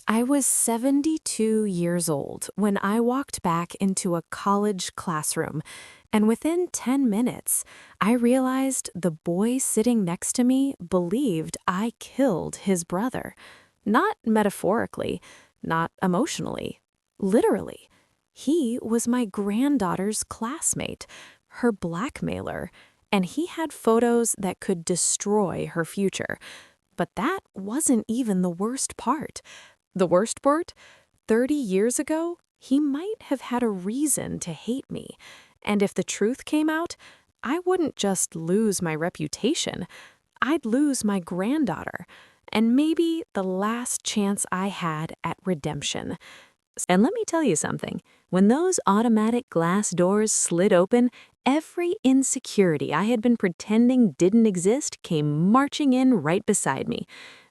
I was 72 years old when I walked back into a college classroom, and within 10 minutes, I realized the boy sitting next to me believed I killed his brother. Not metaphorically, not emotionally, literally. He was my granddaughter's classmate, her blackmailer, and he had photos that could destroy her future. But that wasn't even the worst part. The worst part? 30 years ago, he might have had a reason to hate me. And if the truth came out, I wouldn't just lose my reputation. I'd lose my granddaughter, and maybe the last chance I had at redemption. And let me tell you something. When those automatic glass doors slid open, every insecurity I had been pretending didn't exist came marching in right beside me.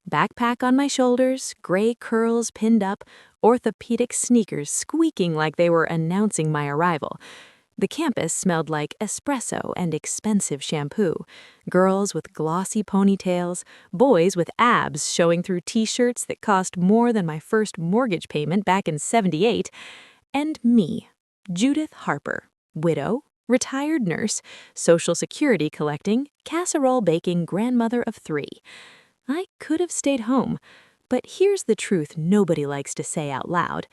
Backpack on my shoulders, gray curls pinned up, orthopedic sneakers squeaking like they were announcing my arrival. The campus smelled like espresso and expensive shampoo, girls with glossy ponytails, boys with abs showing through t-shirts that cost more than my first mortgage payment back in '78, and me, Judith Harper, widow, retired nurse, Social Security collecting, casserole baking grandmother of 3. I could have stayed home, but here's the truth nobody likes to say out loud.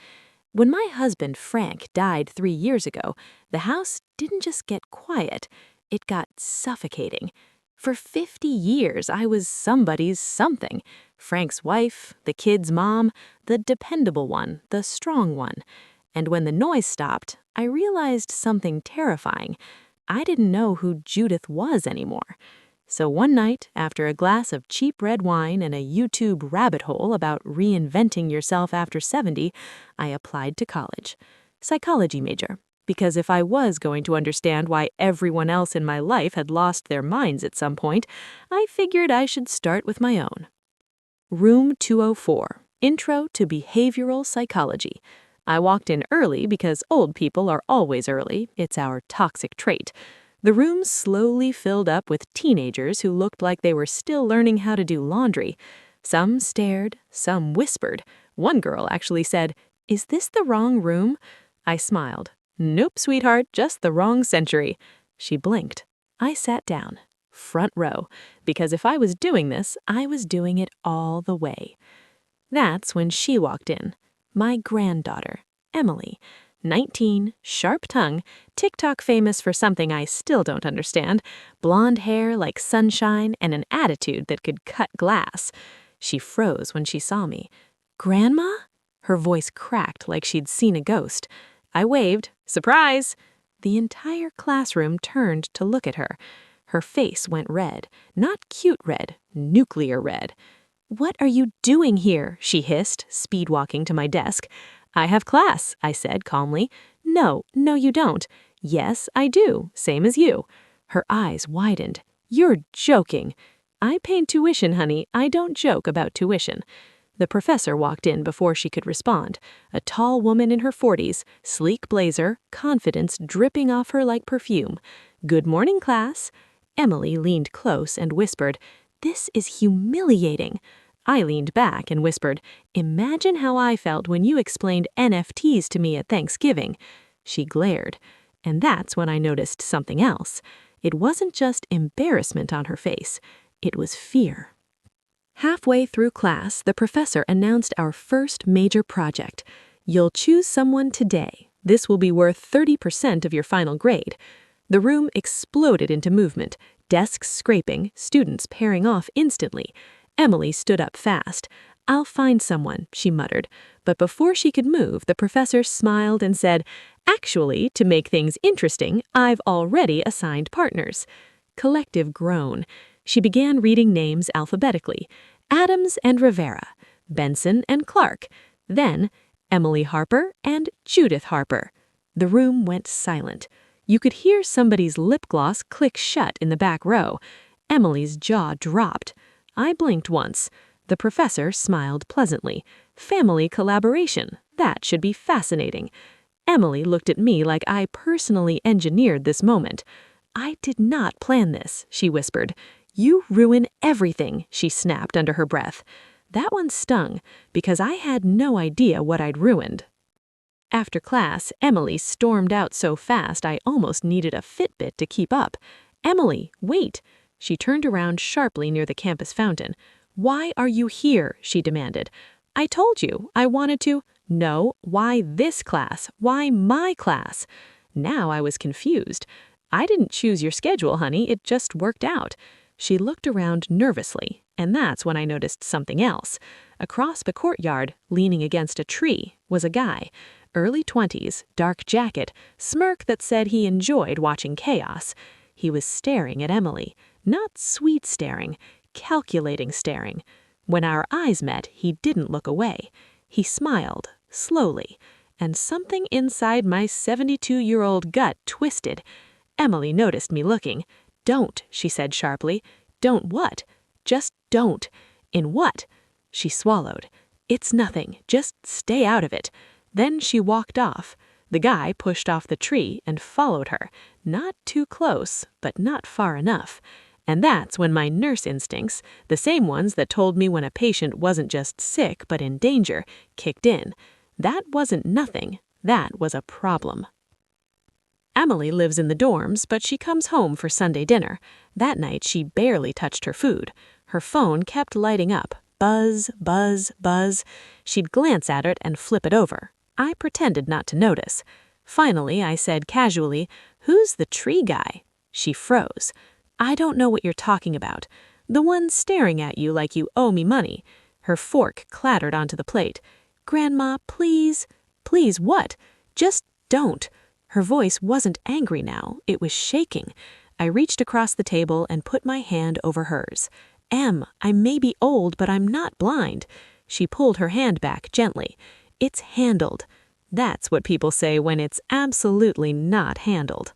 When my husband, Frank, died 3 years ago, the house didn't just get quiet, it got suffocating. For 50 years, I was somebody's something. Frank's wife, the kid's mom, the dependable one, the strong one. And when the noise stopped, I realized something terrifying. I didn't know who Judith was anymore. So one night, after a glass of cheap red wine and a YouTube rabbit hole about reinventing yourself after 70, I applied to college. Psychology major. Because if I was going to understand why everyone else in my life had lost their minds at some point, I figured I should start with my own. Room 204. Intro to Behavioral Psychology. I walked in early because old people are always early. It's our toxic trait. The room slowly filled up with teenagers who looked like they were still learning how to do laundry. Some stared, some whispered. One girl actually said, "Is this the wrong room?" I smiled. "Nope, sweetheart, just the wrong century." She blinked. I sat down, front row, because if I was doing this, I was doing it all the way. That's when she walked in. My granddaughter, Emily. 19, sharp tongue, TikTok famous for something I still don't understand, blonde hair like sunshine, and an attitude that could cut glass. She froze when she saw me. "Grandma?" Her voice cracked like she'd seen a ghost. I waved. "Surprise!" The entire classroom turned to look at her. Her face went red. Not cute red, nuclear red. "What are you doing here?" she hissed, speed-walking to my desk. "I have class," I said calmly. No, you don't." "Yes, I do, same as you." Her eyes widened. "You're joking." "I paid tuition, honey. I don't joke about tuition." The professor walked in before she could respond. A tall woman in her 40s, sleek blazer, confidence dripping off her like perfume. "Good morning, class." Emily leaned close and whispered, "This is humiliating." I leaned back and whispered, "Imagine how I felt when you explained NFTs to me at Thanksgiving." She glared. And that's when I noticed something else. It wasn't just embarrassment on her face. It was fear. Halfway through class, the professor announced our first major project. "You'll choose someone today. This will be worth 30% of your final grade." The room exploded into movement, desks scraping, students pairing off instantly. Emily stood up fast. "I'll find someone," she muttered. But before she could move, the professor smiled and said, "Actually, to make things interesting, I've already assigned partners." Collective groan. She began reading names alphabetically. Adams and Rivera, Benson and Clark, then Emily Harper and Judith Harper. The room went silent. You could hear somebody's lip gloss click shut in the back row. Emily's jaw dropped. I blinked once. The professor smiled pleasantly. Family collaboration. That should be fascinating. Emily looked at me like I personally engineered this moment. "I did not plan this," she whispered. "You ruin everything," she snapped under her breath. That one stung, because I had no idea what I'd ruined. After class, Emily stormed out so fast I almost needed a Fitbit to keep up. "Emily, wait!" She turned around sharply near the campus fountain. "Why are you here?" she demanded. "I told you, I wanted to—" "No, why this class? Why my class?" Now I was confused. "I didn't choose your schedule, honey, it just worked out." She looked around nervously, and that's when I noticed something else. Across the courtyard, leaning against a tree, was a guy. Early 20s, dark jacket, smirk that said he enjoyed watching chaos. He was staring at Emily. Not sweet staring, calculating staring. When our eyes met, he didn't look away. He smiled, slowly, and something inside my 72-year-old gut twisted. Emily noticed me looking. "Don't," she said sharply. "Don't what?" "Just don't." "In what?" She swallowed. "It's nothing. Just stay out of it." Then she walked off. The guy pushed off the tree and followed her. Not too close, but not far enough. And that's when my nurse instincts, the same ones that told me when a patient wasn't just sick but in danger, kicked in. That wasn't nothing. That was a problem. Emily lives in the dorms, but she comes home for Sunday dinner. That night, she barely touched her food. Her phone kept lighting up. Buzz, buzz, buzz. She'd glance at it and flip it over. I pretended not to notice. Finally, I said casually, "Who's the tree guy?" She froze. "I don't know what you're talking about. The one staring at you like you owe me money." Her fork clattered onto the plate. "Grandma, please." "Please what?" "Just don't." Her voice wasn't angry now, it was shaking. I reached across the table and put my hand over hers. "Em, I may be old, but I'm not blind." She pulled her hand back gently. "It's handled." That's what people say when it's absolutely not handled.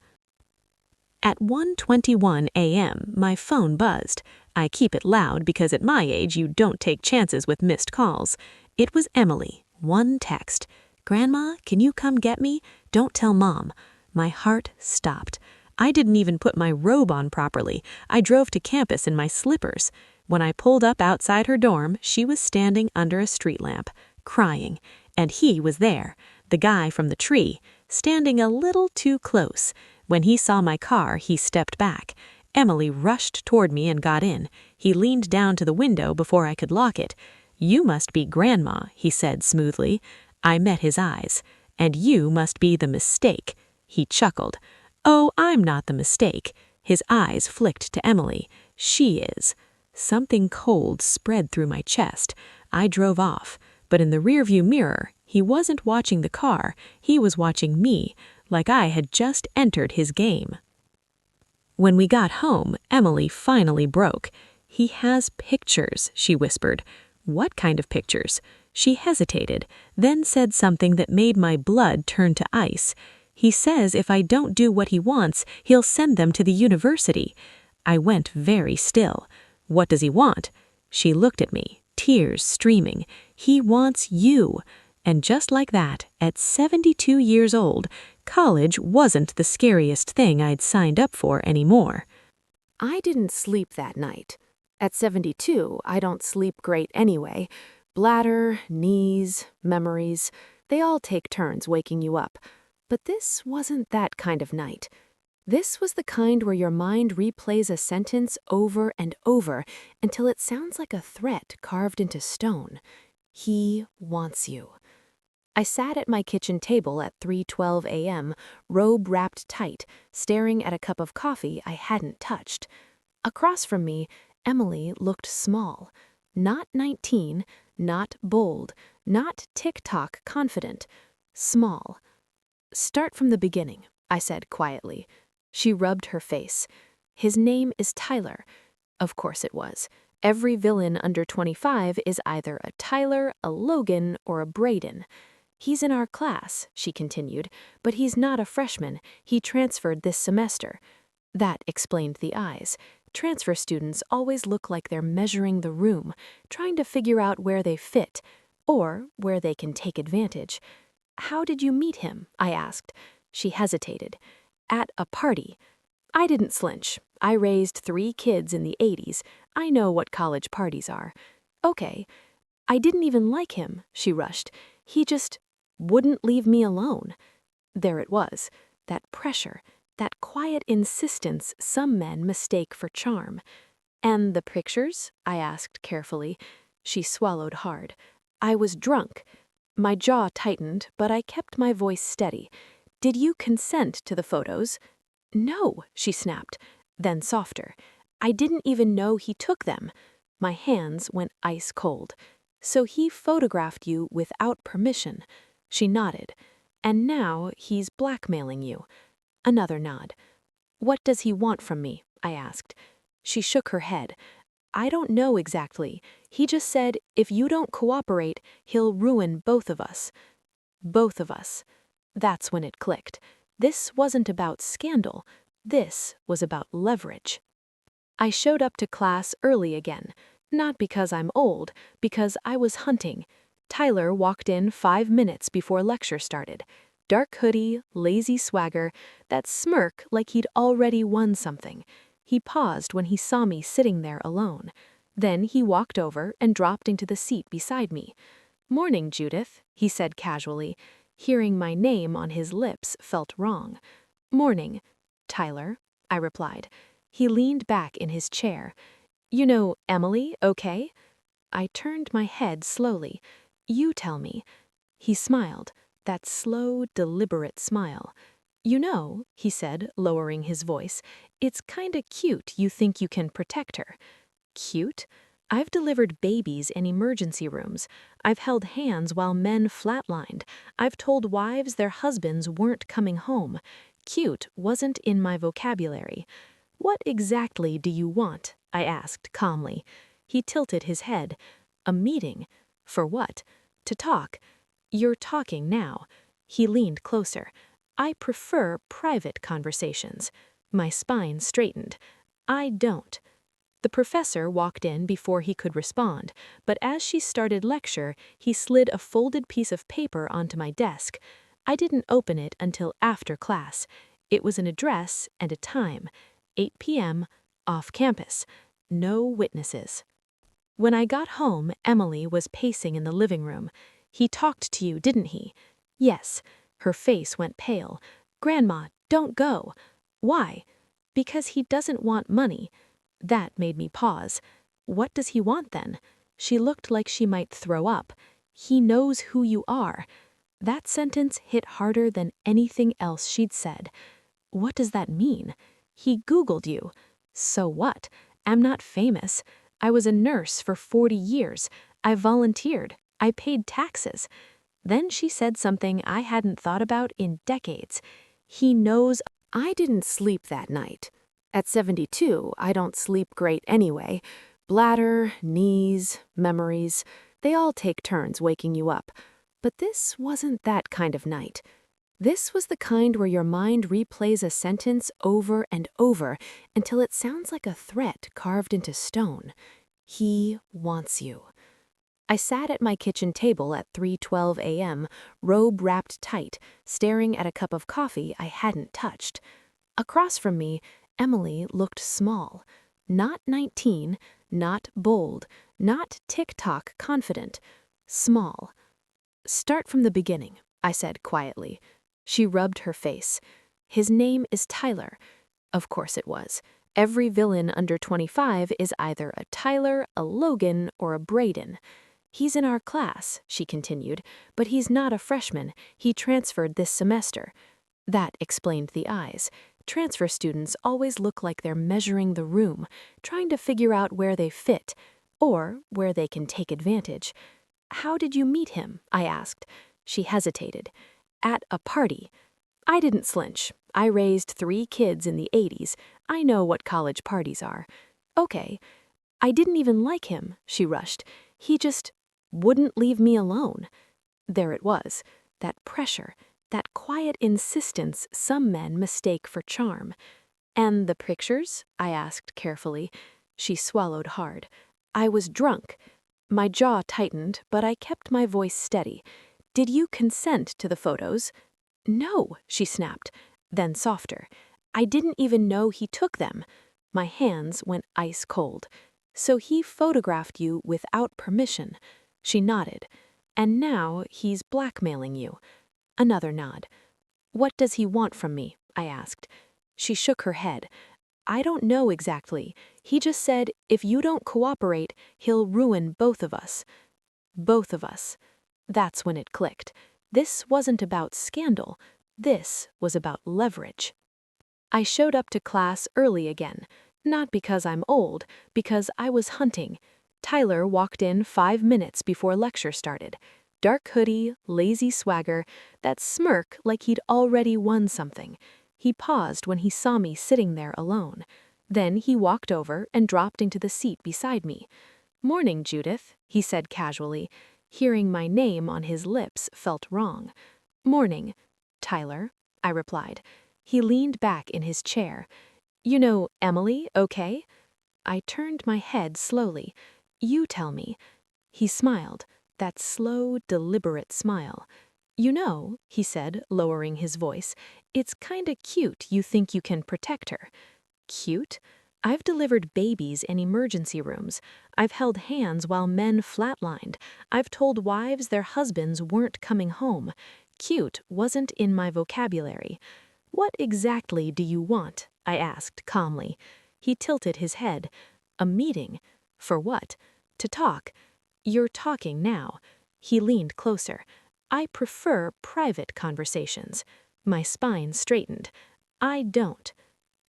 At 1:21 a.m., my phone buzzed. I keep it loud because at my age you don't take chances with missed calls. It was Emily. One text. "Grandma, can you come get me? Don't tell Mom." My heart stopped. I didn't even put my robe on properly. I drove to campus in my slippers. When I pulled up outside her dorm, she was standing under a street lamp, crying. And he was there, the guy from the tree, standing a little too close. When he saw my car, he stepped back. Emily rushed toward me and got in. He leaned down to the window before I could lock it. "You must be Grandma," he said smoothly. I met his eyes. "And you must be the mistake." He chuckled. "Oh, I'm not the mistake." His eyes flicked to Emily. "She is." Something cold spread through my chest. I drove off. But in the rearview mirror, he wasn't watching the car, he was watching me, like I had just entered his game. When we got home, Emily finally broke. "He has pictures," she whispered. "What kind of pictures?" She hesitated, then said something that made my blood turn to ice. "He says if I don't do what he wants, he'll send them to the university." I went very still. "What does he want?" She looked at me, tears streaming. "He wants you." And just like that, at 72 years old, college wasn't the scariest thing I'd signed up for anymore. I didn't sleep that night. At 72, I don't sleep great anyway. Bladder, knees, memories, they all take turns waking you up. But this wasn't that kind of night. This was the kind where your mind replays a sentence over and over until it sounds like a threat carved into stone. He wants you. I sat at my kitchen table at 3:12 a.m., robe wrapped tight, staring at a cup of coffee I hadn't touched. Across from me, Emily looked small. Not 19, not bold, not TikTok confident. Small. "Start from the beginning," I said quietly. She rubbed her face. "His name is Tyler." Of course it was. Every villain under 25 is either a Tyler, a Logan, or a Braden. "He's in our class," she continued, "but he's not a freshman. He transferred this semester." That explained the eyes. Transfer students always look like they're measuring the room, trying to figure out where they fit, or where they can take advantage. "How did you meet him?" I asked. She hesitated. "At a party." I didn't flinch. I raised 3 kids in the 80s. I know what college parties are. "Okay. I didn't even like him, she rushed. He just wouldn't leave me alone. There it was, that pressure, that quiet insistence some men mistake for charm. And the pictures? I asked carefully. She swallowed hard. I was drunk. My jaw tightened, but I kept my voice steady. Did you consent to the photos? No, she snapped, then softer. I didn't even know he took them. My hands went ice cold. So he photographed you without permission. She nodded. And now he's blackmailing you. Another nod. What does he want from me? I asked. She shook her head. I don't know exactly. He just said, if you don't cooperate, he'll ruin both of us. Both of us. That's when it clicked. This wasn't about scandal. This was about leverage. I showed up to class early again. Not because I'm old, because I was hunting. Tyler walked in 5 minutes before lecture started. Dark hoodie, lazy swagger, that smirk like he'd already won something. He paused when he saw me sitting there alone. Then he walked over and dropped into the seat beside me. Morning, Judith, he said casually. Hearing my name on his lips felt wrong. Morning, Tyler, I replied. He leaned back in his chair. You know Emily, okay? I turned my head slowly. You tell me. He smiled, that slow, deliberate smile. You know, he said, lowering his voice, it's kinda cute you think you can protect her. Cute? I've delivered babies in emergency rooms. I've held hands while men flatlined. I've told wives their husbands weren't coming home. Cute wasn't in my vocabulary. What exactly do you want? I asked calmly. He tilted his head. A meeting? For what? To talk. You're talking now. He leaned closer. I prefer private conversations. My spine straightened. I don't. The professor walked in before he could respond, but as she started lecture, he slid a folded piece of paper onto my desk. I didn't open it until after class. It was an address and a time. 8 p.m., off campus. No witnesses. When I got home, Emily was pacing in the living room. He talked to you, didn't he? Yes. Her face went pale. Grandma, don't go. Why? Because he doesn't want money. That made me pause. What does he want then? She looked like she might throw up. He knows who you are. That sentence hit harder than anything else she'd said. What does that mean? He Googled you. So what? I'm not famous. I was a nurse for 40 years. I volunteered. I paid taxes. Then she said something I hadn't thought about in decades. He knows I didn't sleep that night. At 72, I don't sleep great anyway. Bladder, knees, memories, they all take turns waking you up. But this wasn't that kind of night. This was the kind where your mind replays a sentence over and over until it sounds like a threat carved into stone. He wants you. I sat at my kitchen table at 3:12 a.m., robe wrapped tight, staring at a cup of coffee I hadn't touched. Across from me, Emily looked small. Not 19, not bold, not TikTok confident. Small. Start from the beginning, I said quietly. She rubbed her face. His name is Tyler. Of course it was. Every villain under 25 is either a Tyler, a Logan, or a Braden. He's in our class, she continued, but he's not a freshman. He transferred this semester. That explained the eyes. Transfer students always look like they're measuring the room, trying to figure out where they fit, or where they can take advantage. How did you meet him? I asked. She hesitated. At a party. I didn't flinch. I raised 3 kids in the 80s. I know what college parties are. Okay. I didn't even like him, she rushed. He just wouldn't leave me alone. There it was, that pressure, that quiet insistence some men mistake for charm. And the pictures? I asked carefully. She swallowed hard. I was drunk. My jaw tightened, but I kept my voice steady. Did you consent to the photos? No, she snapped, then softer. I didn't even know he took them. My hands went ice cold. So he photographed you without permission. She nodded. And now he's blackmailing you. Another nod. What does he want from me? I asked. She shook her head. I don't know exactly. He just said, if you don't cooperate, he'll ruin both of us. Both of us. That's when it clicked. This wasn't about scandal. This was about leverage. I showed up to class early again. Not because I'm old, because I was hunting. Tyler walked in 5 minutes before lecture started. Dark hoodie, lazy swagger, that smirk like he'd already won something. He paused when he saw me sitting there alone. Then he walked over and dropped into the seat beside me. "Morning, Judith," he said casually. Hearing my name on his lips felt wrong. "Morning, Tyler," I replied. He leaned back in his chair. "You know Emily, okay?" I turned my head slowly. "You tell me." He smiled, that slow, deliberate smile. "You know," he said, lowering his voice, "it's kinda cute you think you can protect her." Cute? I've delivered babies in emergency rooms. I've held hands while men flatlined. I've told wives their husbands weren't coming home. Cute wasn't in my vocabulary. "What exactly do you want?" I asked calmly. He tilted his head. "A meeting? For what?" "To talk." "You're talking now." He leaned closer. "I prefer private conversations." My spine straightened. "I don't."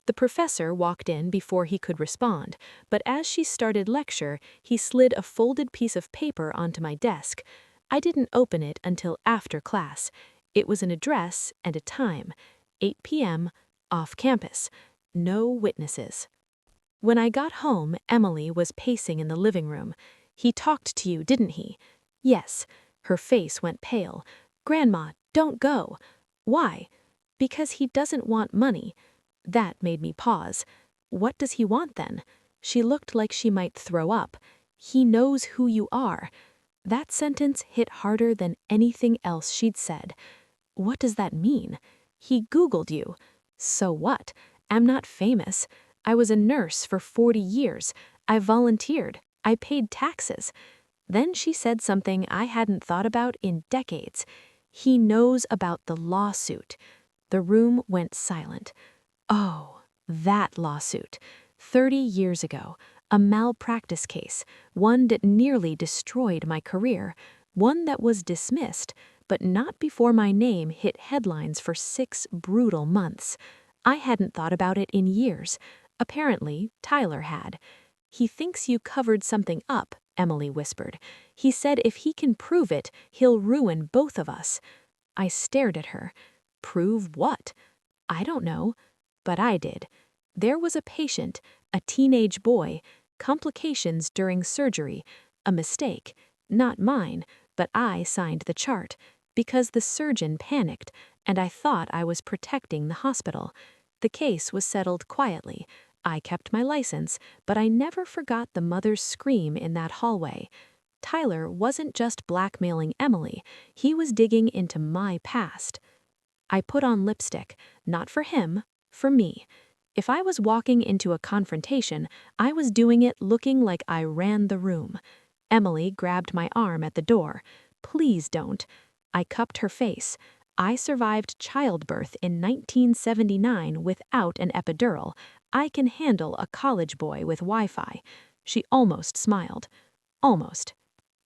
The professor walked in before he could respond, but as she started lecture, he slid a folded piece of paper onto my desk. I didn't open it until after class. It was an address and a time. 8 p.m., off campus. No witnesses. When I got home, Emily was pacing in the living room. "He talked to you, didn't he?" "Yes." Her face went pale. "Grandma, don't go." "Why?" "Because he doesn't want money." That made me pause. What does he want then? She looked like she might throw up. "He knows who you are." That sentence hit harder than anything else she'd said. What does that mean? "He Googled you." So what? I'm not famous. I was a nurse for 40 years. I volunteered. I paid taxes. Then she said something I hadn't thought about in decades. "He knows about the lawsuit." The room went silent. Oh, that lawsuit. 30 years ago. A malpractice case. One that nearly destroyed my career. One that was dismissed, but not before my name hit headlines for 6 brutal months. I hadn't thought about it in years. Apparently, Tyler had. "He thinks you covered something up," Emily whispered. "He said if he can prove it, he'll ruin both of us." I stared at her. Prove what? I don't know. But I did. There was a patient, a teenage boy, complications during surgery, a mistake. Not mine, but I signed the chart, because the surgeon panicked, and I thought I was protecting the hospital. The case was settled quietly. I kept my license, but I never forgot the mother's scream in that hallway. Tyler wasn't just blackmailing Emily, he was digging into my past. I put on lipstick, not for him, for me. If I was walking into a confrontation, I was doing it looking like I ran the room. Emily grabbed my arm at the door. "Please don't." I cupped her face. "I survived childbirth in 1979 without an epidural. I can handle a college boy with Wi-Fi." She almost smiled. Almost.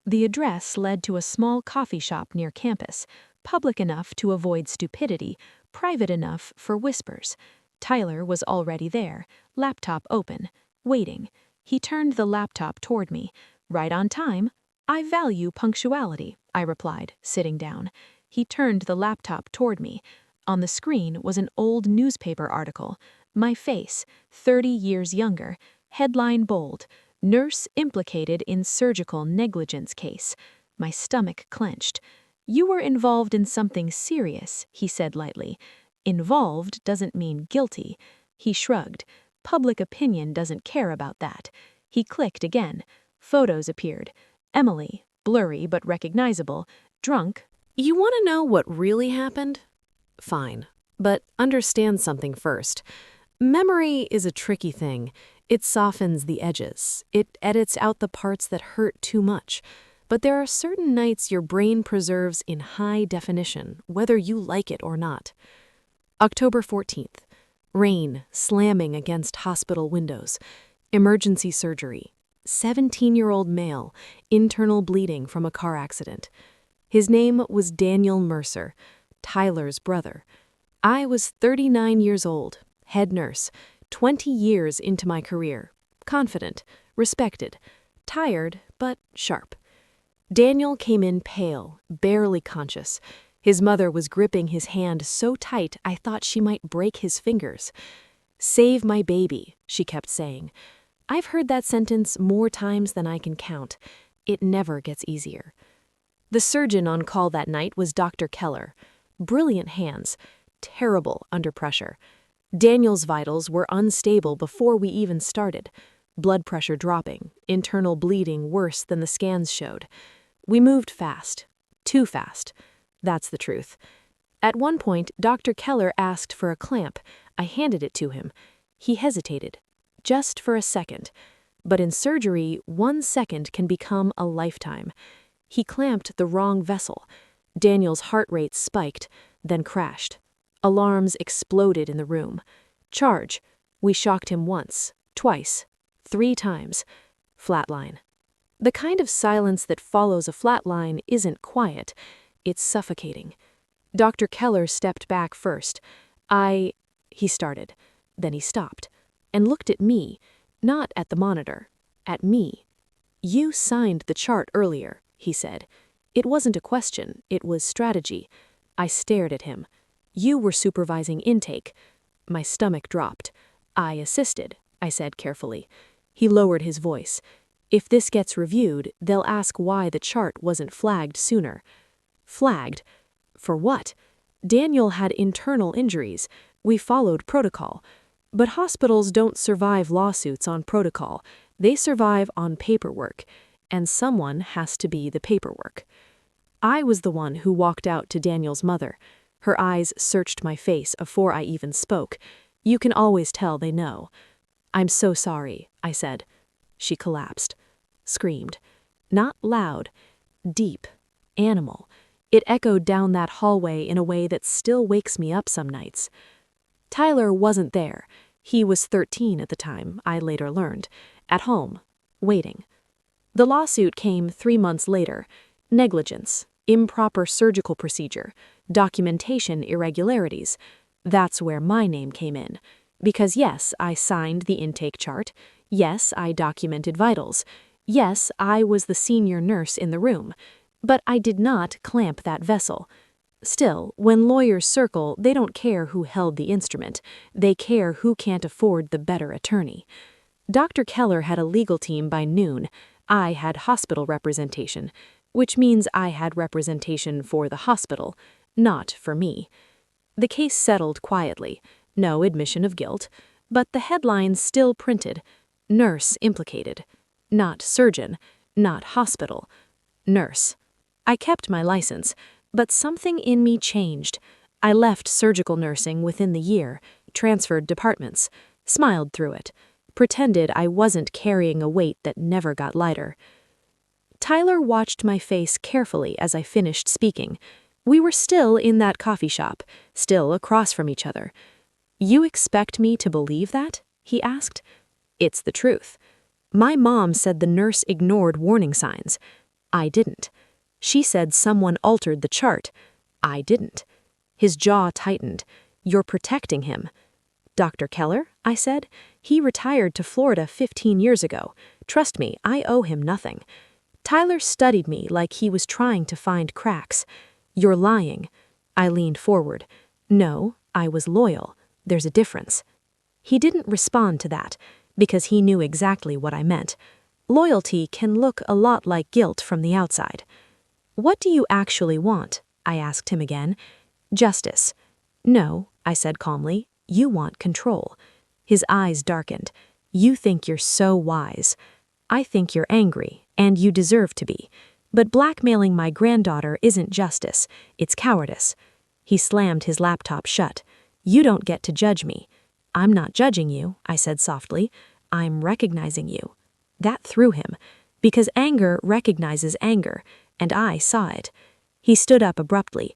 The address led to a small coffee shop near campus, public enough to avoid stupidity, private enough for whispers. Tyler was already there, laptop open, waiting. He turned the laptop toward me. "Right on time." "I value punctuality," I replied, sitting down. He turned the laptop toward me. On the screen was an old newspaper article. My face, 30 years younger, headline bold, "Nurse implicated in surgical negligence case." My stomach clenched. "You were involved in something serious," he said lightly. "Involved doesn't mean guilty." He shrugged. "Public opinion doesn't care about that." He clicked again. Photos appeared. Emily, blurry but recognizable, drunk. "You want to know what really happened? Fine. But understand something first. Memory is a tricky thing. It softens the edges. It edits out the parts that hurt too much. but there are certain nights your brain preserves in high definition, whether you like it or not. October 14th. Rain slamming against hospital windows. Emergency surgery. 17-year-old male, internal bleeding from a car accident. His name was Daniel Mercer, Tyler's brother. I was 39 years old, head nurse, 20 years into my career, confident, respected, tired, but sharp. Daniel came in pale, barely conscious. His mother was gripping his hand so tight I thought she might break his fingers. "Save my baby," she kept saying. I've heard that sentence more times than I can count. It never gets easier. The surgeon on call that night was Dr. Keller. Brilliant hands, terrible under pressure. Daniel's vitals were unstable before we even started. Blood pressure dropping, internal bleeding worse than the scans showed. We moved fast. Too fast. That's the truth. At one point, Dr. Keller asked for a clamp. I handed it to him. He hesitated. Just for a second. But in surgery, 1 second can become a lifetime. He clamped the wrong vessel. Daniel's heart rate spiked, then crashed. Alarms exploded in the room. Charge. We shocked him once, twice, 3 times. Flatline. The kind of silence that follows a flatline isn't quiet. It's suffocating. Dr. Keller stepped back first. He started. Then he stopped and looked at me, not at the monitor, at me. "You signed the chart earlier," he said. It wasn't a question, it was strategy. I stared at him. "You were supervising intake." My stomach dropped. "I assisted," I said carefully. He lowered his voice. "If this gets reviewed, they'll ask why the chart wasn't flagged sooner." Flagged? For what? Daniel had internal injuries. We followed protocol. But hospitals don't survive lawsuits on protocol. They survive on paperwork. And someone has to be the paperwork. I was the one who walked out to Daniel's mother. Her eyes searched my face before I even spoke. You can always tell they know. "I'm so sorry," I said. She collapsed. Screamed. Not loud. Deep. Animal. It echoed down that hallway in a way that still wakes me up some nights. Tyler wasn't there. He was 13 at the time, I later learned. At home. Waiting. The lawsuit came 3 months later. Negligence. Improper surgical procedure. Documentation irregularities. That's where my name came in. Because yes, I signed the intake chart. Yes, I documented vitals. Yes, I was the senior nurse in the room. But I did not clamp that vessel. Still, when lawyers circle, they don't care who held the instrument. They care who can't afford the better attorney. Dr. Keller had a legal team by noon. I had hospital representation, which means I had representation for the hospital, not for me. The case settled quietly. No admission of guilt. But the headlines still printed. Nurse implicated. Not surgeon. Not hospital. Nurse. I kept my license, but something in me changed. I left surgical nursing within the year, transferred departments, smiled through it, pretended I wasn't carrying a weight that never got lighter. Tyler watched my face carefully as I finished speaking. We were still in that coffee shop, still across from each other. "You expect me to believe that?" he asked. "It's the truth. My mom said the nurse ignored warning signs. I didn't. She said someone altered the chart. I didn't." His jaw tightened. "You're protecting him." "Dr. Keller?" I said. "He retired to Florida 15 years ago. Trust me, I owe him nothing." Tyler studied me like he was trying to find cracks. "You're lying." I leaned forward. "No, I was loyal. There's a difference." He didn't respond to that, because he knew exactly what I meant. Loyalty can look a lot like guilt from the outside. "What do you actually want?" I asked him again. "Justice." "No," I said calmly. "You want control." His eyes darkened. "You think you're so wise. I think you're angry, and you deserve to be. But blackmailing my granddaughter isn't justice, it's cowardice." He slammed his laptop shut. "You don't get to judge me." "I'm not judging you," I said softly. "I'm recognizing you." That threw him. Because anger recognizes anger, and I saw it. He stood up abruptly.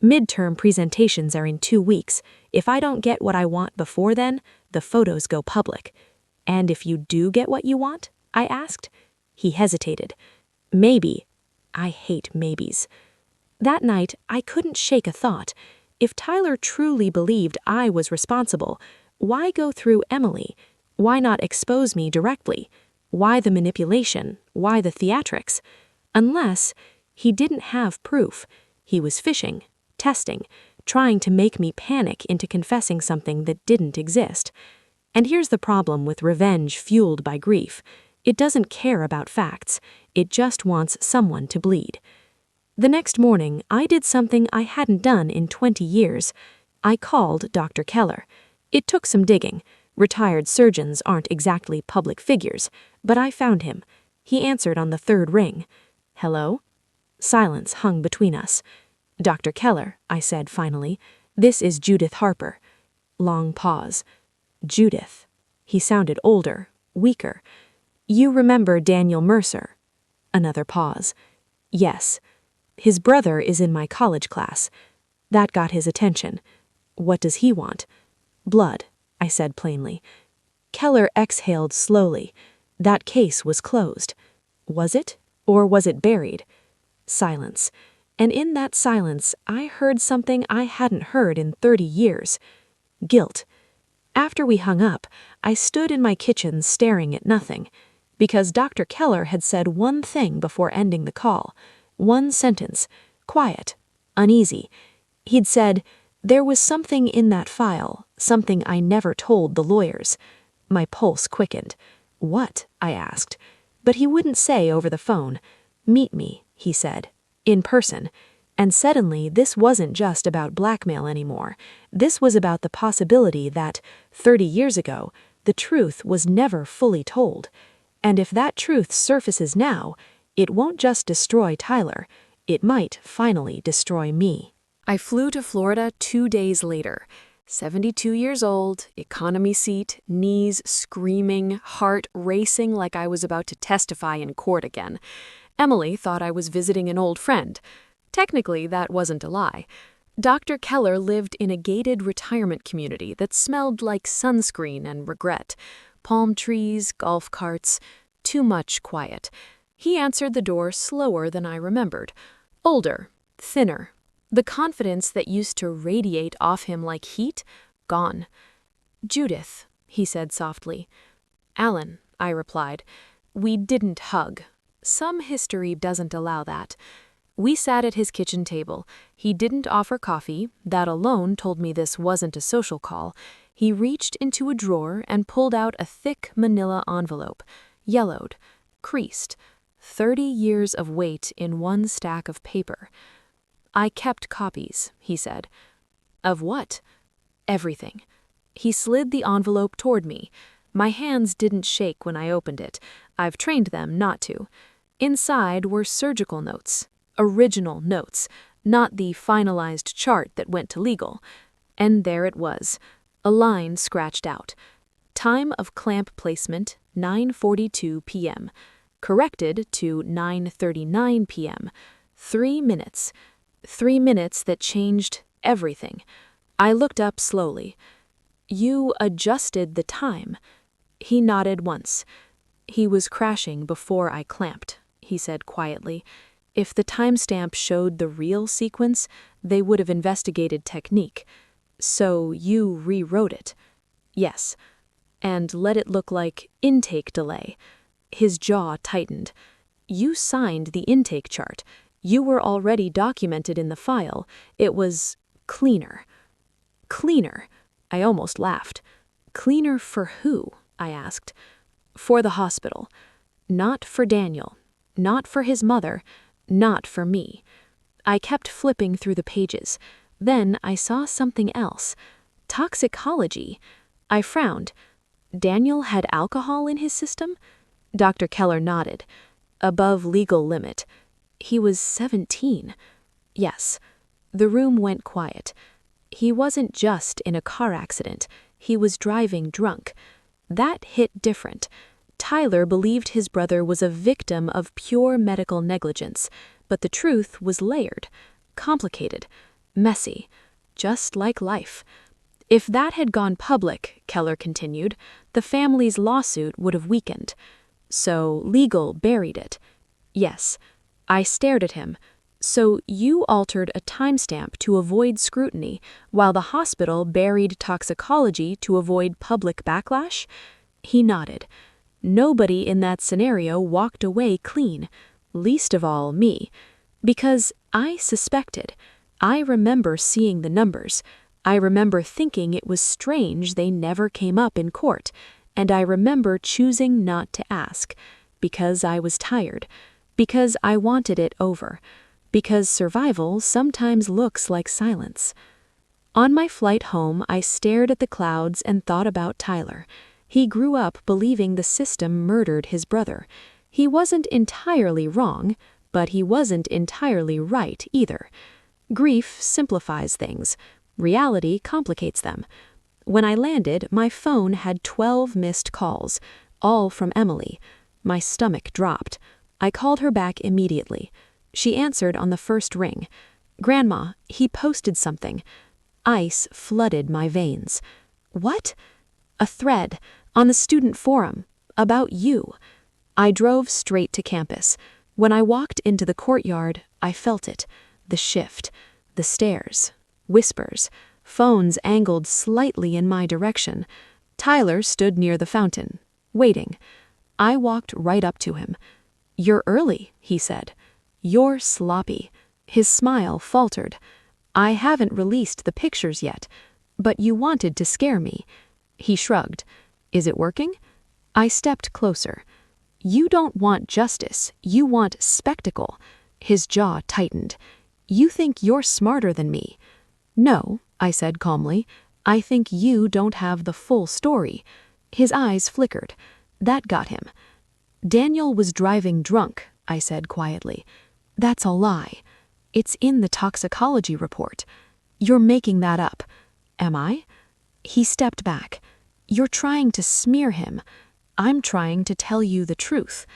Midterm presentations are in 2 weeks. If I don't get what I want before then, the photos go public. And if you do get what you want? I asked. He hesitated. Maybe. I hate maybes. That night, I couldn't shake a thought. If Tyler truly believed I was responsible, why go through Emily? Why not expose me directly? Why the manipulation? Why the theatrics? Unless he didn't have proof. He was fishing, testing, trying to make me panic into confessing something that didn't exist. And here's the problem with revenge fueled by grief. It doesn't care about facts. It just wants someone to bleed. The next morning, I did something I hadn't done in 20 years. I called Dr. Keller. It took some digging. Retired surgeons aren't exactly public figures, but I found him. He answered on the 3rd ring. Hello? Silence hung between us. Dr. Keller, I said finally, this is Judith Harper. Long pause. Judith. He sounded older, weaker. You remember Daniel Mercer? Another pause. Yes. His brother is in my college class. That got his attention. What does he want? Blood, I said plainly. Keller exhaled slowly. That case was closed. Was it? Or was it buried? Silence. And in that silence, I heard something I hadn't heard in 30 years. Guilt. After we hung up, I stood in my kitchen staring at nothing. Because Dr. Keller had said one thing before ending the call. One sentence. Quiet. Uneasy. He'd said, there was something in that file, something I never told the lawyers. My pulse quickened. What? I asked. But he wouldn't say over the phone. Meet me, he said. In person. And suddenly, this wasn't just about blackmail anymore. This was about the possibility that, 30 years ago, the truth was never fully told. And if that truth surfaces now, it won't just destroy Tyler. It might finally destroy me. I flew to Florida 2 days later. 72 years old, economy seat, knees screaming, heart racing like I was about to testify in court again. Emily thought I was visiting an old friend. Technically, that wasn't a lie. Dr. Keller lived in a gated retirement community that smelled like sunscreen and regret. Palm trees, golf carts, too much quiet. He answered the door slower than I remembered. Older, thinner. The confidence that used to radiate off him like heat, gone. Judith, he said softly. Alan, I replied. We didn't hug. Some history doesn't allow that. We sat at his kitchen table. He didn't offer coffee. That alone told me this wasn't a social call. He reached into a drawer and pulled out a thick manila envelope. Yellowed. Creased. 30 years of weight in one stack of paper. I kept copies, he said. Of what? Everything. He slid the envelope toward me. My hands didn't shake when I opened it. I've trained them not to. Inside were surgical notes. Original notes. Not the finalized chart that went to legal. And there it was. A line scratched out. Time of clamp placement, 9:42 p.m. Corrected to 9:39 p.m. 3 minutes. 3 minutes that changed everything. I looked up slowly. You adjusted the time. He nodded once. He was crashing before I clamped, he said quietly. If the timestamp showed the real sequence, they would have investigated technique. So you rewrote it. Yes. And let it look like intake delay. His jaw tightened. You signed the intake chart. You were already documented in the file. It was cleaner. Cleaner. I almost laughed. Cleaner for who? I asked. For the hospital. Not for Daniel. Not for his mother. Not for me. I kept flipping through the pages. Then I saw something else. Toxicology. I frowned. Daniel had alcohol in his system? Dr. Keller nodded. Above legal limit. He was 17. Yes. The room went quiet. He wasn't just in a car accident. He was driving drunk. That hit different. Tyler believed his brother was a victim of pure medical negligence, but the truth was layered, complicated, messy, just like life. If that had gone public, Keller continued, the family's lawsuit would have weakened. So legal buried it. Yes. I stared at him. So you altered a timestamp to avoid scrutiny, while the hospital buried toxicology to avoid public backlash? He nodded. Nobody in that scenario walked away clean, least of all me. Because I suspected. I remember seeing the numbers. I remember thinking it was strange they never came up in court, and I remember choosing not to ask, because I was tired, because I wanted it over, because survival sometimes looks like silence. On my flight home, I stared at the clouds and thought about Tyler. He grew up believing the system murdered his brother. He wasn't entirely wrong, but he wasn't entirely right either. Grief simplifies things. Reality complicates them. When I landed, my phone had 12 missed calls, all from Emily. My stomach dropped. I called her back immediately. She answered on the first ring. "Grandma, he posted something." Ice flooded my veins. "What?" "A thread, on the student forum, about you." I drove straight to campus. When I walked into the courtyard, I felt it. The shift. The stairs. Whispers. Phones angled slightly in my direction. Tyler stood near the fountain, waiting. I walked right up to him. "You're early," he said. "You're sloppy." His smile faltered. "I haven't released the pictures yet, but you wanted to scare me." He shrugged. "Is it working?" I stepped closer. "You don't want justice, you want spectacle." His jaw tightened. "You think you're smarter than me." "No," I said calmly. "I think you don't have the full story." His eyes flickered. That got him. "Daniel was driving drunk," I said quietly. "That's a lie. It's in the toxicology report." "You're making that up." "Am I?" He stepped back. "You're trying to smear him. I'm trying to tell you the truth."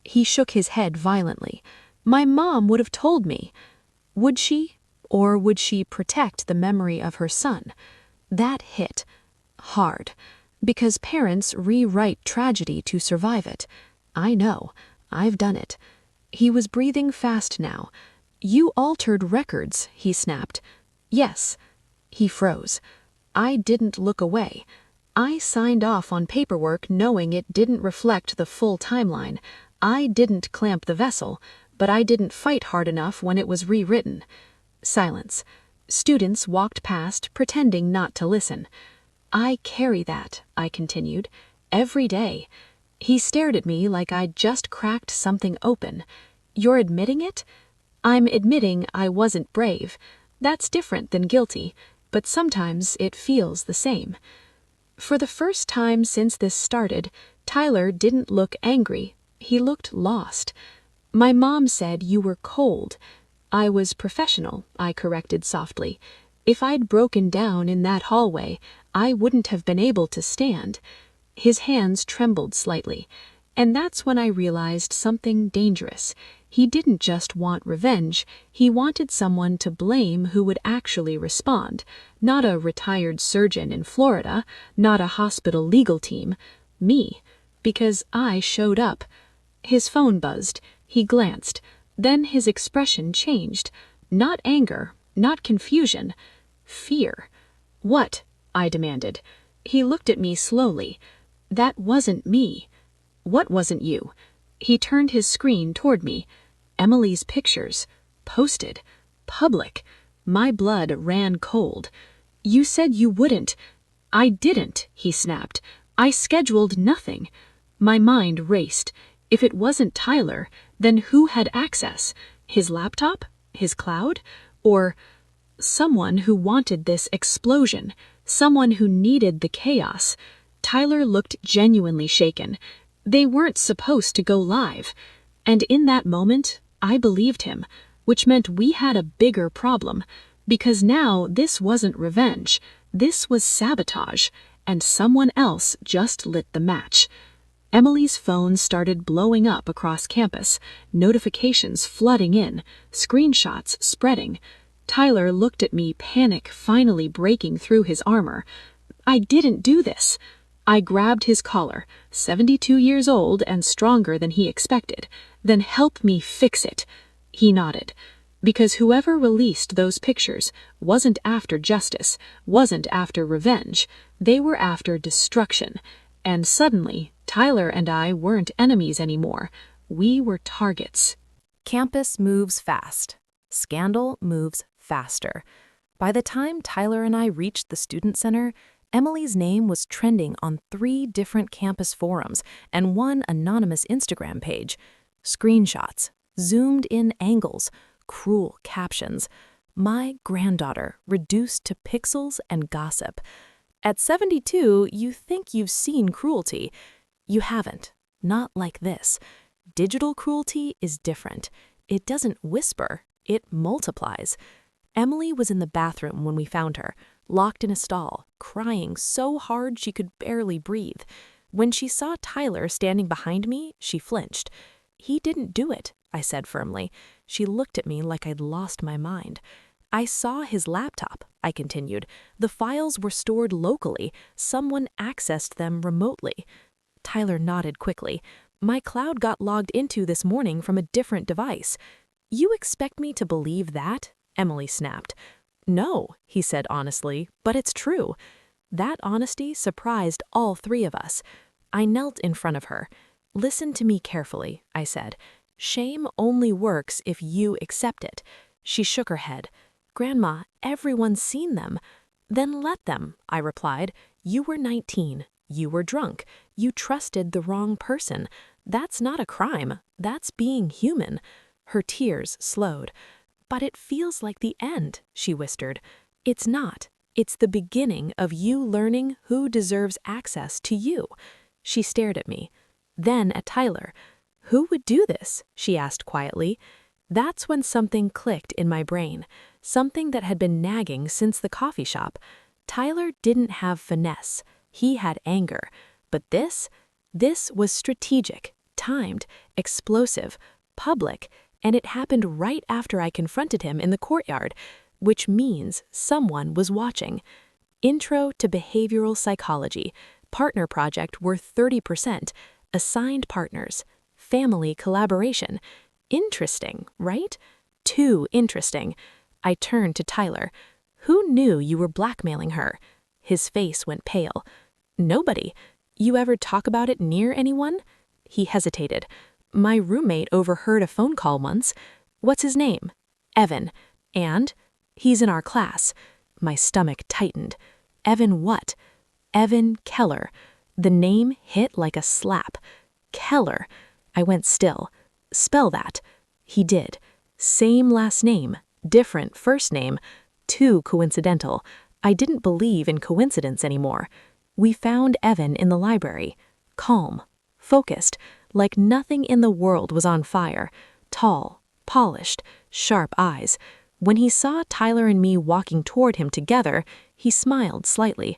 He shook his head violently. "My mom would have told me." Would she? Or would she protect the memory of her son? That hit. Hard. Because parents rewrite tragedy to survive it. I know. I've done it. He was breathing fast now. "You altered records," he snapped. "Yes." He froze. I didn't look away. I signed off on paperwork knowing it didn't reflect the full timeline. I didn't clamp the vessel, but I didn't fight hard enough when it was rewritten. Silence. Students walked past, pretending not to listen. "I carry that," I continued, "every day." He stared at me like I'd just cracked something open. "You're admitting it?" "I'm admitting I wasn't brave. That's different than guilty, but sometimes it feels the same." For the first time since this started, Tyler didn't look angry. He looked lost. "My mom said you were cold." "I was professional," I corrected softly. "If I'd broken down in that hallway, I wouldn't have been able to stand." His hands trembled slightly. And that's when I realized something dangerous. He didn't just want revenge, he wanted someone to blame who would actually respond. Not a retired surgeon in Florida, not a hospital legal team. Me. Because I showed up. His phone buzzed. He glanced. Then his expression changed. Not anger, not confusion. Fear. "What?" I demanded. He looked at me slowly. "That wasn't me." "What wasn't you?" He turned his screen toward me. Emily's pictures. Posted. Public. My blood ran cold. "You said you wouldn't." "I didn't," he snapped. "I scheduled nothing." My mind raced. If it wasn't Tyler, then who had access? His laptop? His cloud? Or someone who wanted this explosion? Someone who needed the chaos? Tyler looked genuinely shaken. They weren't supposed to go live. And in that moment, I believed him, which meant we had a bigger problem. Because now this wasn't revenge. This was sabotage. And someone else just lit the match. Emily's phone started blowing up across campus, notifications flooding in, screenshots spreading. Tyler looked at me, panic finally breaking through his armor. I didn't do this. I grabbed his collar, 72 years old and stronger than he expected. Then help me fix it. He nodded. Because whoever released those pictures wasn't after justice, wasn't after revenge. They were after destruction. And suddenly, Tyler and I weren't enemies anymore. We were targets. Campus moves fast. Scandal moves faster. By the time Tyler and I reached the student center, Emily's name was trending on 3 different campus forums and 1 anonymous Instagram page. Screenshots, zoomed-in angles, cruel captions. My granddaughter reduced to pixels and gossip. At 72, you think you've seen cruelty. You haven't. Not like this. Digital cruelty is different. It doesn't whisper, it multiplies. Emily was in the bathroom when we found her, locked in a stall, crying so hard she could barely breathe. When she saw Tyler standing behind me, she flinched. "He didn't do it," I said firmly. She looked at me like I'd lost my mind. "I saw his laptop," I continued. "The files were stored locally. Someone accessed them remotely." Tyler nodded quickly. "My cloud got logged into this morning from a different device." "You expect me to believe that?" Emily snapped. "No," he said honestly, "but it's true." That honesty surprised all 3 of us. I knelt in front of her. "Listen to me carefully," I said. "Shame only works if you accept it." She shook her head. "Grandma, everyone's seen them." "Then let them," I replied. "You were 19. You were drunk. You trusted the wrong person. That's not a crime. That's being human." Her tears slowed. "But it feels like the end," she whispered. "It's not. It's the beginning of you learning who deserves access to you." She stared at me. Then at Tyler. "Who would do this?" she asked quietly. That's when something clicked in my brain, something that had been nagging since the coffee shop. Tyler didn't have finesse. He had anger. But this was strategic, timed, explosive, public, and it happened right after I confronted him in the courtyard, which means someone was watching. Intro to Behavioral Psychology, partner project worth 30%, assigned partners, family collaboration. Interesting, right? Too interesting. I turned to Tyler. "Who knew you were blackmailing her?" His face went pale. "Nobody. You ever talk about it near anyone?" He hesitated. "My roommate overheard a phone call once." "What's his name?" "Evan." "And?" "He's in our class." My stomach tightened. "Evan what?" "Evan Keller." The name hit like a slap. Keller. I went still. "Spell that." He did. Same last name, different first name. Too coincidental. I didn't believe in coincidence anymore. We found Evan in the library. Calm, focused, like nothing in the world was on fire. Tall, polished, sharp eyes. When he saw Tyler and me walking toward him together, he smiled slightly.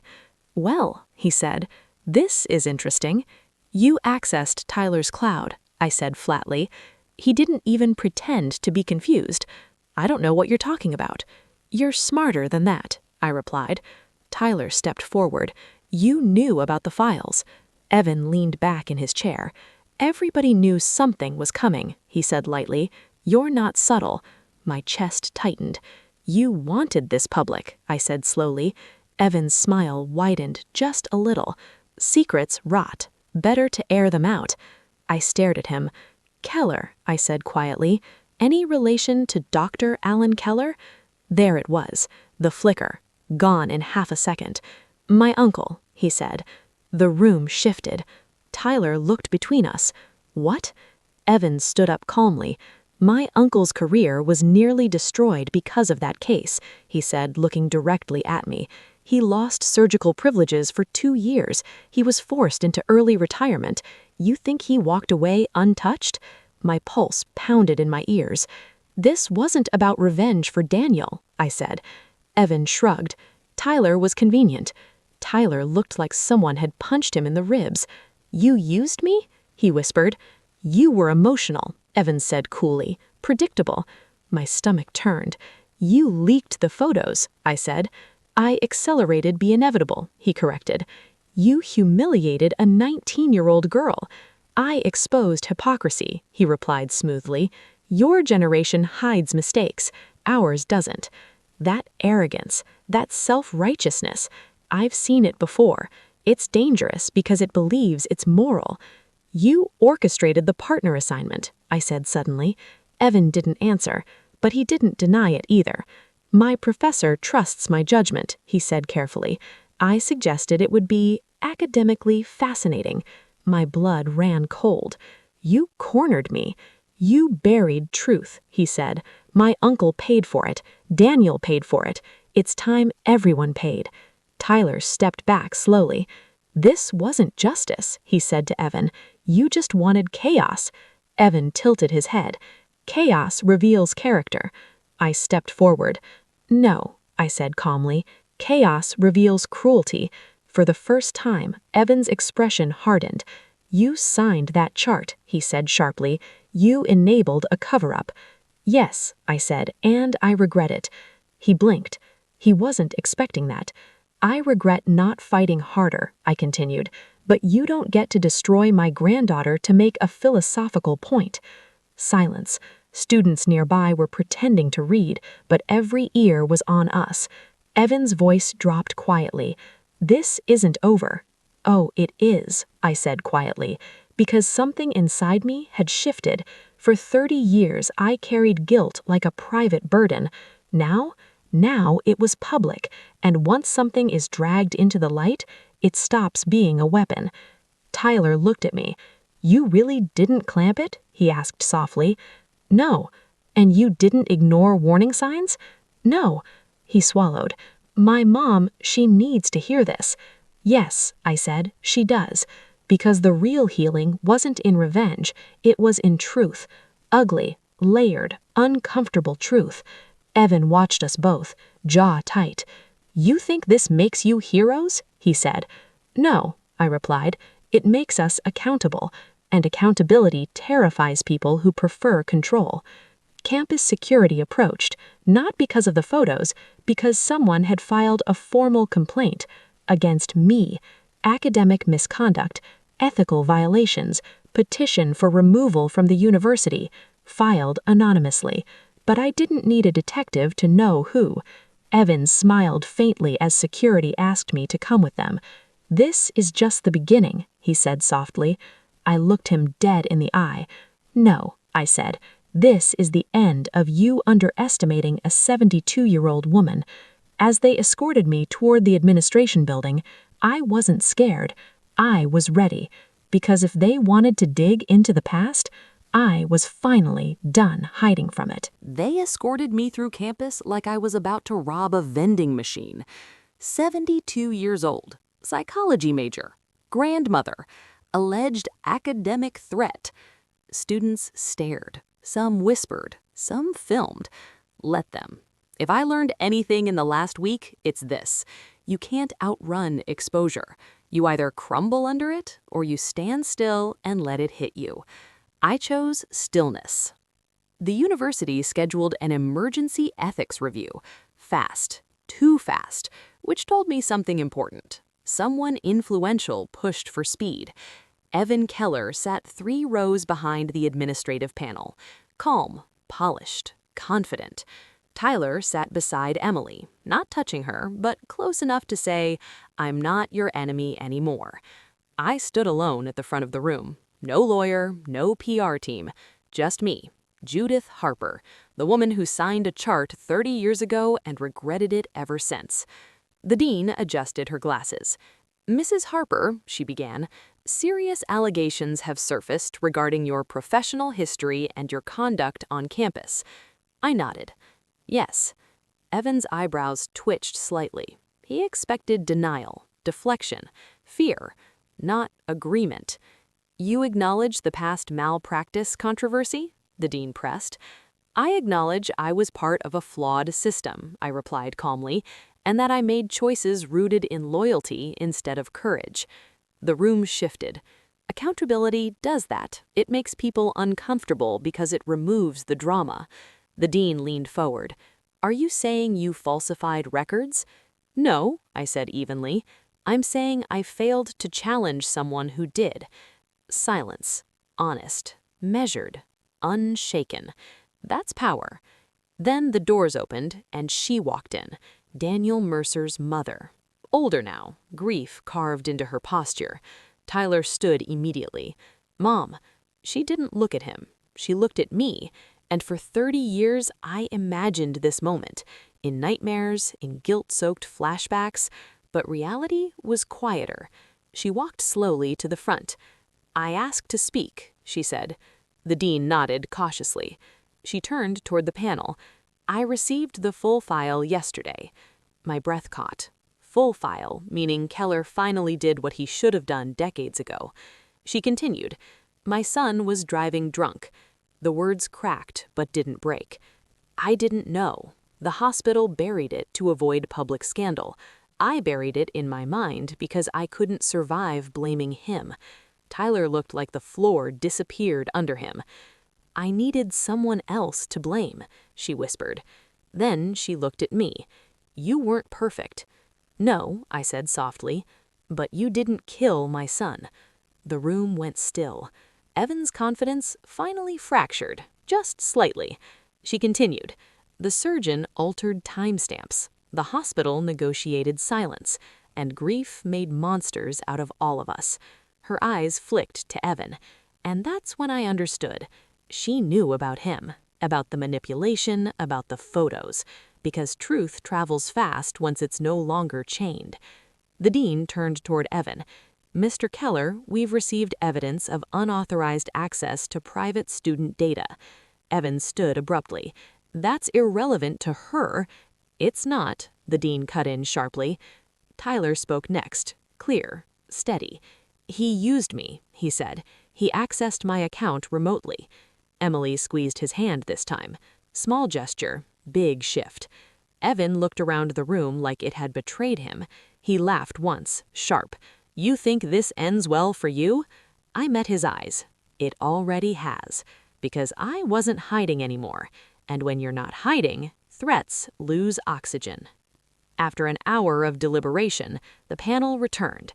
"Well," he said, "this is interesting." "You accessed Tyler's cloud," I said flatly. He didn't even pretend to be confused. "I don't know what you're talking about." "You're smarter than that," I replied. Tyler stepped forward. "You knew about the files." Evan leaned back in his chair. "Everybody knew something was coming," he said lightly. "You're not subtle." My chest tightened. "You wanted this public," I said slowly. Evan's smile widened just a little. "Secrets rot. Better to air them out." I stared at him. "Keller," I said quietly. "Any relation to Dr. Alan Keller?" There it was, the flicker, gone in half a second. "My uncle," he said. The room shifted. Tyler looked between us. "What?" Evan stood up calmly. "My uncle's career was nearly destroyed because of that case," he said, looking directly at me. "He lost surgical privileges for 2 years. He was forced into early retirement. You think he walked away untouched?" My pulse pounded in my ears. "This wasn't about revenge for Daniel," I said. Evan shrugged. "Tyler was convenient." Tyler looked like someone had punched him in the ribs. You used me? He whispered. You were emotional, Evans said coolly. Predictable. My stomach turned. You leaked the photos, I said. I accelerated the inevitable, he corrected. You humiliated a 19-year-old girl. I exposed hypocrisy, he replied smoothly. Your generation hides mistakes. Ours doesn't. That arrogance, that self-righteousness, I've seen it before. It's dangerous because it believes it's moral. You orchestrated the partner assignment, I said suddenly. Evan didn't answer, but he didn't deny it either. My professor trusts my judgment, he said carefully. I suggested it would be academically fascinating. My blood ran cold. You cornered me. You buried truth, he said. My uncle paid for it. Daniel paid for it. It's time everyone paid. Tyler stepped back slowly. This wasn't justice, he said to Evan. You just wanted chaos. Evan tilted his head. Chaos reveals character. I stepped forward. No, I said calmly. Chaos reveals cruelty. For the first time, Evan's expression hardened. You signed that chart, he said sharply. You enabled a cover-up. Yes, I said, and I regret it. He blinked. He wasn't expecting that. I regret not fighting harder, I continued, but you don't get to destroy my granddaughter to make a philosophical point. Silence. Students nearby were pretending to read, but every ear was on us. Evan's voice dropped quietly. This isn't over. Oh, it is, I said quietly, because something inside me had shifted. For 30 years, I carried guilt like a private burden. Now it was public, and once something is dragged into the light, it stops being a weapon. Tyler looked at me. You really didn't clamp it? He asked softly. No. And you didn't ignore warning signs? No. He swallowed. My mom, she needs to hear this. Yes, I said, she does. Because the real healing wasn't in revenge, it was in truth. Ugly, layered, uncomfortable truth. Evan watched us both, jaw tight. You think this makes you heroes? He said. No, I replied. It makes us accountable, and accountability terrifies people who prefer control. Campus security approached, not because of the photos, because someone had filed a formal complaint against me. Academic misconduct, ethical violations, petition for removal from the university, filed anonymously. But I didn't need a detective to know who. Evans smiled faintly as security asked me to come with them. This is just the beginning, he said softly. I looked him dead in the eye. No, I said, this is the end of you underestimating a 72-year-old woman. As they escorted me toward the administration building, I wasn't scared. I was ready. Because if they wanted to dig into the past, I was finally done hiding from it. They escorted me through campus like I was about to rob a vending machine. 72 years old, psychology major, grandmother, alleged academic threat. Students stared. Some whispered. Some filmed. Let them. If I learned anything in the last week, it's this. You can't outrun exposure. You either crumble under it, or you stand still and let it hit you. I chose stillness. The university scheduled an emergency ethics review. Fast. Too fast. Which told me something important. Someone influential pushed for speed. Evan Keller sat 3 rows behind the administrative panel. Calm, polished, confident. Tyler sat beside Emily, not touching her, but close enough to say, I'm not your enemy anymore. I stood alone at the front of the room. No lawyer, no PR team, just me, Judith Harper, the woman who signed a chart 30 years ago and regretted it ever since. The dean adjusted her glasses. Mrs. Harper, she began, serious allegations have surfaced regarding your professional history and your conduct on campus. I nodded. Yes. Evan's eyebrows twitched slightly. He expected denial, deflection, fear, not agreement. You acknowledge the past malpractice controversy? The dean pressed. I acknowledge I was part of a flawed system, I replied calmly, and that I made choices rooted in loyalty instead of courage. The room shifted. Accountability does that. It makes people uncomfortable because it removes the drama. The dean leaned forward. Are you saying you falsified records? No, I said evenly. I'm saying I failed to challenge someone who did. Silence. Honest. Measured. Unshaken. That's power. Then the doors opened, and she walked in, Daniel Mercer's mother. Older now, grief carved into her posture. Tyler stood immediately. Mom. She didn't look at him. She looked at me, and for 30 years I imagined this moment, in nightmares, in guilt-soaked flashbacks, but reality was quieter. She walked slowly to the front. I asked to speak, she said. The dean nodded cautiously. She turned toward the panel. I received the full file yesterday. My breath caught. Full file, meaning Keller finally did what he should have done decades ago. She continued, my son was driving drunk. The words cracked but didn't break. I didn't know. The hospital buried it to avoid public scandal. I buried it in my mind because I couldn't survive blaming him. Tyler looked like the floor disappeared under him. I needed someone else to blame, she whispered. Then she looked at me. You weren't perfect. No, I said softly, but you didn't kill my son. The room went still. Evan's confidence finally fractured, just slightly. She continued. The surgeon altered timestamps. The hospital negotiated silence, and grief made monsters out of all of us. Her eyes flicked to Evan, and that's when I understood. She knew about him, about the manipulation, about the photos, because truth travels fast once it's no longer chained. The dean turned toward Evan. Mr. Keller, we've received evidence of unauthorized access to private student data. Evan stood abruptly. That's irrelevant to her. It's not, the dean cut in sharply. Tyler spoke next, clear, steady. He used me, he said. He accessed my account remotely. Emily squeezed his hand this time. Small gesture, big shift. Evan looked around the room like it had betrayed him. He laughed once, sharp. You think this ends well for you? I met his eyes. It already has. Because I wasn't hiding anymore. And when you're not hiding, threats lose oxygen. After an hour of deliberation, the panel returned.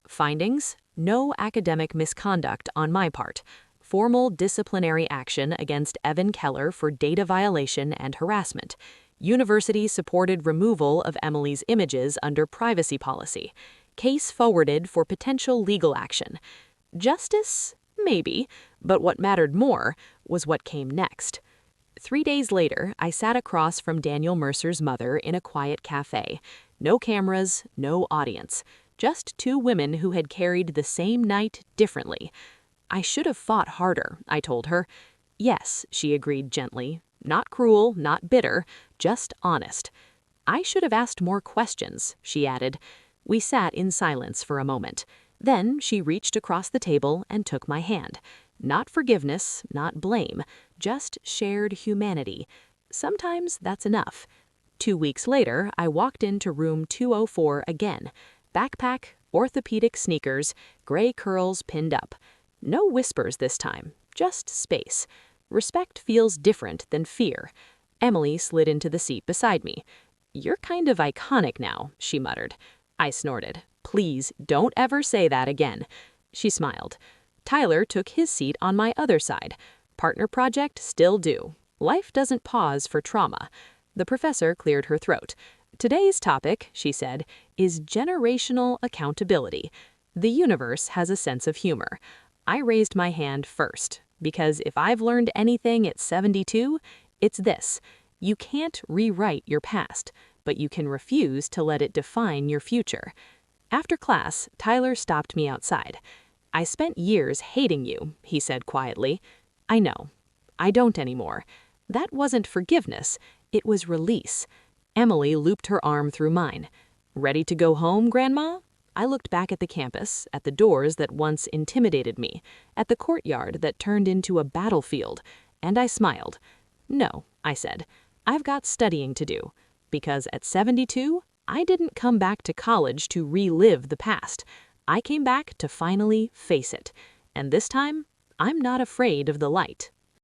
Findings: no academic misconduct on my part. Formal disciplinary action against Evan Keller for data violation and harassment. University-supported removal of Emily's images under privacy policy. Case forwarded for potential legal action. Justice? Maybe, but what mattered more was what came next. 3 days later, I sat across from Daniel Mercer's mother in a quiet cafe. No cameras, no audience. Just 2 women who had carried the same night differently. I should have fought harder, I told her. Yes, she agreed gently. Not cruel, not bitter, just honest. I should have asked more questions, she added. We sat in silence for a moment. Then she reached across the table and took my hand. Not forgiveness, not blame, just shared humanity. Sometimes that's enough. 2 weeks later, I walked into room 204 again. Backpack, orthopedic sneakers, gray curls pinned up. No whispers this time, just space. Respect feels different than fear. Emily slid into the seat beside me. You're kind of iconic now, she muttered. I snorted. Please, don't ever say that again. She smiled. Tyler took his seat on my other side. Partner project still due. Life doesn't pause for trauma. The professor cleared her throat. Today's topic, she said, is generational accountability. The universe has a sense of humor. I raised my hand first, because if I've learned anything at 72, it's this. You can't rewrite your past, but you can refuse to let it define your future. After class, Tyler stopped me outside. I spent years hating you, he said quietly. I know. I don't anymore. That wasn't forgiveness. It was release. Emily looped her arm through mine. Ready to go home, Grandma? I looked back at the campus, at the doors that once intimidated me, at the courtyard that turned into a battlefield, and I smiled. No, I said. I've got studying to do. Because at 72, I didn't come back to college to relive the past. I came back to finally face it. And this time, I'm not afraid of the light.